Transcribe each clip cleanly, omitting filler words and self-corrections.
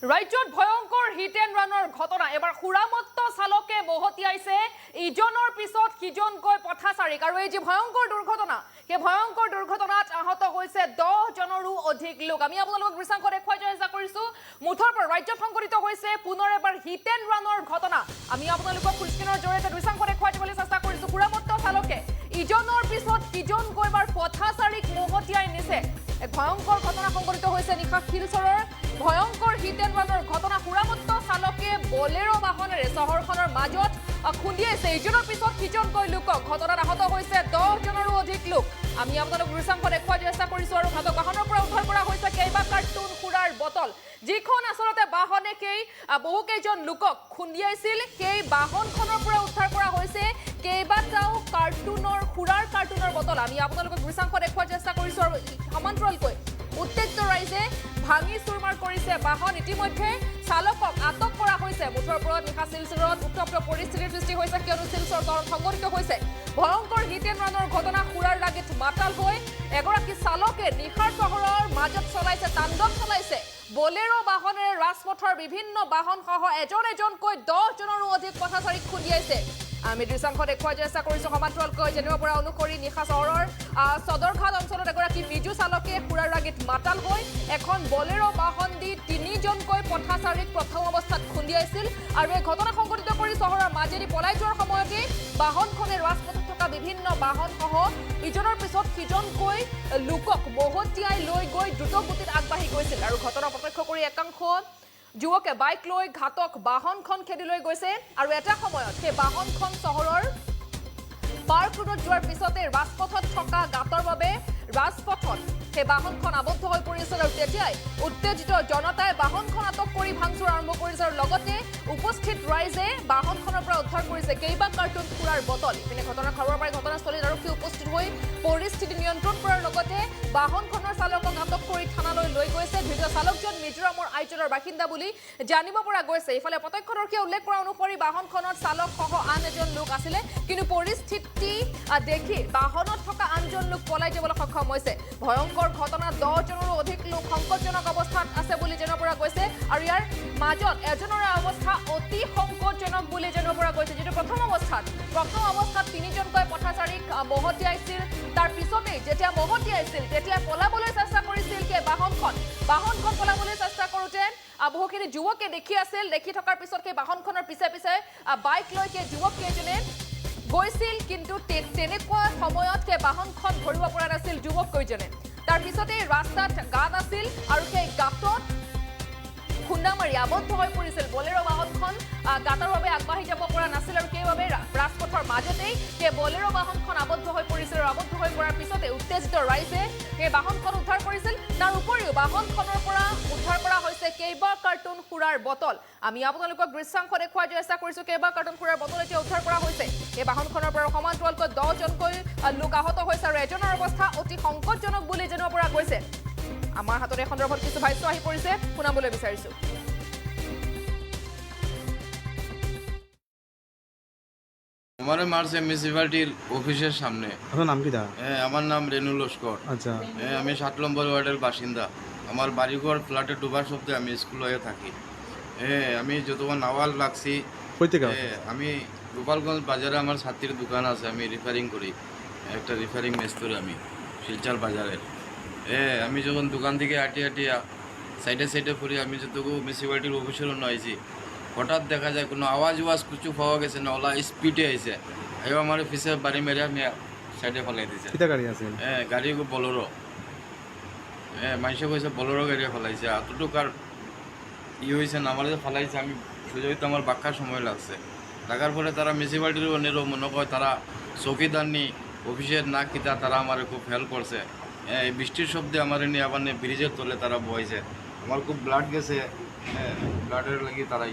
ৰাজ্যত ভয়ংকৰ hit and ৰানৰ ঘটনা এবাৰ খুৰামত্ত চালকে মহতিয়াইছে ইজনৰ পিছত সিজনকৈ পথাচাৰীক আৰু এই যে ভয়ংকৰ দুৰ্ঘটনা সেই ভয়ংকৰ দুৰ্ঘটনাত আহত হৈছে 10 জনৰো অধিক লোক। আমি আপোনালোকক দৃশ্যাংশ দেখুৱাই চেষ্টা কৰিছো। মুঠৰ পৰা ৰাজ্যত সংঘটিত হৈছে পুনৰ এবাৰ হিট এণ্ড ৰানৰ ঘটনা। আমি আপোনালোকক ফুলস্ক্ৰীনৰ জৰিয়তে দৃশ্যাংশ দেখুৱাই দিবলৈ চেষ্টা কৰিছো। খুৰামত্ত চালকে ইজনৰ পিছত সিজনকৈ এবাৰ পথাচাৰীক মহতিয়াই নিছে। এক ভয়ংকৰ ঘটনা সংঘটিত হৈছে নিশা শিলচৰৰ ভয়ংকৰ হিট এণ্ড ৰানৰ ঘটনা। খুৰামত্ত চালকে বলেৰো বাহনেৰে চহৰখনৰ মাজত খুন্দিয়াইছে ইজনৰ পিছত সিজনকৈ লোকক। ঘটনাত আহত হৈছে 10 জনৰো অধিক লোক। আমি আপোনালোক দৃশ্যাংশ দেখুৱাই চেষ্টা কৰিছো আৰু ঘাতক বাহনৰ পৰা উদ্ধাৰ কৰা হৈছে কেইবা কাৰ্টুন সুৰাৰ বটল, যিখন আচলতে বাহনে বহুকেইজন লোকক খুন্দিয়াইছিল। সেই বাহনখনৰ পৰা উদ্ধাৰ কৰা হৈছে কেইবাটাও সুৰাৰ কাৰ্টুনৰ বটল। আমি আপোনালোকক দৃশ্যাংশ দেখুৱাই চেষ্টা কৰিছো আৰু সমান্তৰালকৈ উত্তেজিত ৰাইজে ভাঙি চুৰমাৰ কৰিছে বাহন। ইতিমধ্যে চালকক আটক কৰা হৈছে। মুঠৰ ওপৰত নিশা শিলচৰত উত্তপ্ত পৰিস্থিতিৰ সৃষ্টি হৈছে, কিয়নো শিলচৰ চহৰত সংঘটিত হৈছে ভয়ংকৰ হিট এণ্ড ৰানৰ ঘটনা। সুৰাৰ লাগীত মাতাল হৈ এগৰাকী চালকে নিশাৰ চহৰৰ মাজত চলাইছে তাণ্ডৱ চলাইছে বলেৰো বাহনেৰে ৰাজপথৰ বিভিন্ন বাহনসহ এজনকৈ 10 জনৰো অধিক পথাচাৰীক খুন্দিয়াইছে। আমি দৃশ্যাংশ দেখুৱাই চেষ্টা কৰিছো সমান্তৰালকৈ জানিব পৰা অনুসৰি নিশা চহৰৰ সদৰঘাট অঞ্চলত এগৰাকী মিজু চালকে সুৰাৰ ৰাগীত মাতাল হৈ এখন বলেৰো বাহন দি 3জনকৈ পথাচাৰীক প্ৰথম অৱস্থাত খুন্দিয়াইছিল আৰু এই ঘটনা সংঘটিত কৰি চহৰৰ মাজেদি পলাই যোৱাৰ সময়তে বাহনখনে ৰাজপথত থকা বিভিন্ন বাহনসহ ইজনৰ পিছত সিজনকৈ লোকক মহতিয়াই লৈ গৈ দ্ৰুতগতিত আগবাঢ়ি গৈছিল আৰু ঘটনা প্ৰত্যক্ষ কৰি একাংশ যুৱকে বাইক লৈ ঘাতক বাহনখন খেদি লৈ গৈছে আৰু এটা সময়ত সেই বাহনখন চহৰৰ পাৰ্ক ৰোডত যোৱাৰ পিছতে ৰাজপথত থকা গাঁতৰ বাবে ৰাজপথত সেই বাহনখন আবদ্ধ হৈ পৰিছিল আৰু তেতিয়াই উত্তেজিত জনতাই বাহনখন আটক কৰি ভাঙচুৰ আৰম্ভ কৰিছে আৰু লগতে উপস্থিত ৰাইজে বাহনখনৰ পৰা উদ্ধাৰ কৰিছে কেইবা কাৰ্টুন সুৰাৰ বটল। ইপিনে ঘটনাৰ খবৰ পাই ঘটনাস্থলীত আৰক্ষী উপস্থিত হৈ পৰিস্থিতি নিয়ন্ত্ৰণ কৰাৰ লগতে বাহনখনৰ চালকক আটক কৰি থানালৈ লৈ গৈছে। ধৃত চালকজন মিজোৰামৰ আইজলৰ বাসিন্দা বুলি জানিব পৰা গৈছে। ইফালে প্ৰত্যক্ষদৰ্শীয়ে উল্লেখ কৰা অনুসৰি বাহনখনত চালকসহ আন এজন লোক আছিলে, কিন্তু পৰিস্থিতি দেখি বাহনত থকা আনজন লোক পলাই যাবলৈ সক্ষম হৈছে। ভয়ংকৰ ঘটনাত 10 জনৰো অধিক লোক সংকটজনক অৱস্থাত আছে বুলি জানিব পৰা গৈছে আৰু ইয়াৰ মাজত এজনৰ অৱস্থা অতি সংকটজনক বুলি জানিব পৰা গৈছে। যিটো প্ৰথম অৱস্থাত 3জনকৈ পথাচাৰীক মহতিয়াইছিল, তাৰ পিছতেই যেতিয়া মহতিয়াইছিল তেতিয়া পলাবলৈ চেষ্টা কৰিছিল সেই বাহনখন পলাবলৈ চেষ্টা কৰোঁতে বহুখিনি যুৱকে দেখি আছিল। দেখি থকাৰ পিছত সেই বাহনখনৰ পিছে পিছে বাইক লৈ সেই যুৱক কেইজনে গৈছিল, কিন্তু তেনেকুৱা সময়ত সেই বাহনখন ধৰিব পৰা নাছিল যুৱক কেইজনে। তাৰ পিছতে ৰাস্তাত গাঁত আছিল আৰু সেই গাঁতত খুন্দা মাৰি আবদ্ধ হৈ পৰিছিল বলেৰো বাহনখন। গাঁতৰ বাবে আগবাঢ়ি যাব পৰা নাছিল আৰু সেইবাবে ৰাজপথৰ মাজতেই সেই বলেৰো বাহনখন আবদ্ধ হৈ পৰিছিল আৰু আবদ্ধ হৈ পৰাৰ পিছতে উত্তেজিত ৰাইজে সেই বাহনখন উদ্ধাৰ কৰিছিল। তাৰ উপৰিও বাহনখনৰ পৰা উদ্ধাৰ কৰা হৈছে কেইবা কাৰ্টুন সুৰাৰ বটল। আমি আপোনালোকক দৃশ্যাংশ দেখুৱাই চেষ্টা কৰিছো কেইবা কাৰ্টুন সুৰাৰ বটল এতিয়া উদ্ধাৰ কৰা হৈছে। এই বাহনখনৰ পৰা সমান্তৰালকৈ 10জনকৈ লোক আহত হৈছে আৰু এজনৰ অৱস্থা অতি সংকটজনক বুলি জানিব পৰা গৈছে। আমাৰ হাতত এই সন্দৰ্ভত কিছু ভাষ্য আহি পৰিছে, শুনাবলৈ বিচাৰিছো। हमारे मार्चे म्यूनिसिपालिटीर অফিসের সামনে। আপনার নাম কি দা? আমার নাম রেনু লস্কর। আচ্ছা, আমি 7 নম্বর ওয়ার্ডের বাসিন্দা। আমার বাড়িঘর ফ্ল্যাটে ডুবার শব্দে আমি স্কুল হয়ে থাকি। আমি যতক্ষণ আওয়াজ লাগছি কই থেকে? আমি গোপালগঞ্জ বাজারে আমার ছাত্রীর দোকান আছে, আমি রিপেয়ারিং করি, একটা রিপেয়ারিং মেস্তরি আমি শিলচর বাজারের। আমি যখন দোকান থেকে হাঁটিয়া সাইডে পড়ি, আমি যতটুকু মিউনিসিপালিটির অফিসের অন্য আইছি, হঠাৎ দেখা যায় কোনো আওয়াজ কিছু পাওয়া গেছে না, ওলা স্পিডে আইছে, আমার পিছে বাড়ি মেরে আমি সাইডে ফেলাই দিছে। কিতা গাড়ি আছে? গাড়ি বলেরো। মানুষে কইছে বলেরো গাড়ি ফেলাইছে। এতটুকু আর হয়েছে না, আমার যে ফেলাইছে আমি সুযোগ আমার বাক্কার সময় লাগছে। লাগার পরে তারা মিউনিসিপালিটির অন্যেরও মনে করে তারা চৌকিদার নি অফিসের না কিতা তারা আমার খুব হেল্প করছে। এই বৃষ্টির শব্দে আমার নিয়ে আবার ব্রিজের তলে তারা বইছে, আমার খুব ব্লাড গেছে। ব্লাডের লাগি তারা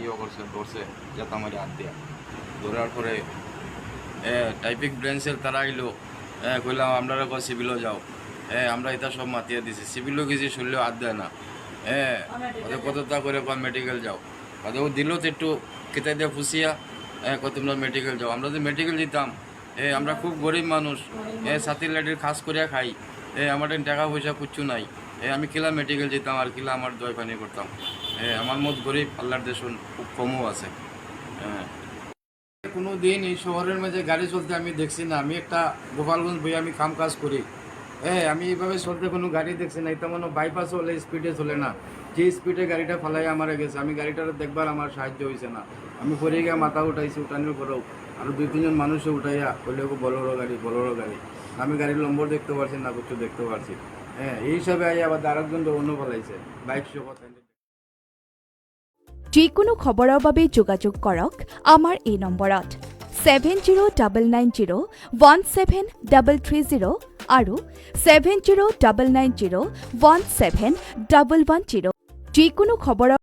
ধরছে যাতে আমার হাত দিয়া ধরার পরে টাইপিক ব্রাঞ্চের তারা আইলো। কইলাম আপনারা সিভিলও যাও। আমরা এটা সব মাতিয়ে দিছি, সিভিলও গেছি, শুনলেও হাত দেয় না। ওদের কতটা করে মেডিকেল যাও, ওদের দিল তো একটু কেতাই দিয়ে ফুসিয়া তোমরা মেডিকেল যাও। আমরা যদি মেডিকেল যেতাম, আমরা খুব গরিব মানুষ, ছাতির লাইটের খাস করিয়া খাই, আমাদের টাকা পয়সা কিচ্ছু নাই। আমি কিলা মেডিকেল যেতাম আর কিলা আমার দই পানি করতাম। আমার মত গরিব আল্লাহর দেশ খুব কমও আছে। কোনো দিন এই শহরের মাঝে গাড়ি চলতে আমি দেখছি না। আমি একটা গোপালগঞ্জ বই আমি কাম কাজ করি, আমি এইভাবে চলতে কোনো গাড়ি দেখছি না। এটা মনে বাইপাস হলে স্পিডে চলে না, যে স্পিডে গাড়িটা ফেলাই আমার গেছে। আমি গাড়িটার দেখবার আমার সাহায্য হয়েছে না। আমি পরে গিয়ে মাথা উঠাইছি, উঠানোর পরেও আরও 2-3 জন মানুষে উঠাইয়া বললে বড় গাড়ি। আমি গাড়ির নম্বর দেখতে পারছি না, কিছু দেখতে পারছি। এই হিসাবে আবার আরেকজন অন্য ফেলাইছে বাইক সহ। যিকোনো খবৰৰ বাবে যোগাযোগ কৰক আমাৰ এই নম্বৰত 7099017330 আৰু 7099017110। যিকোনো খবৰৰ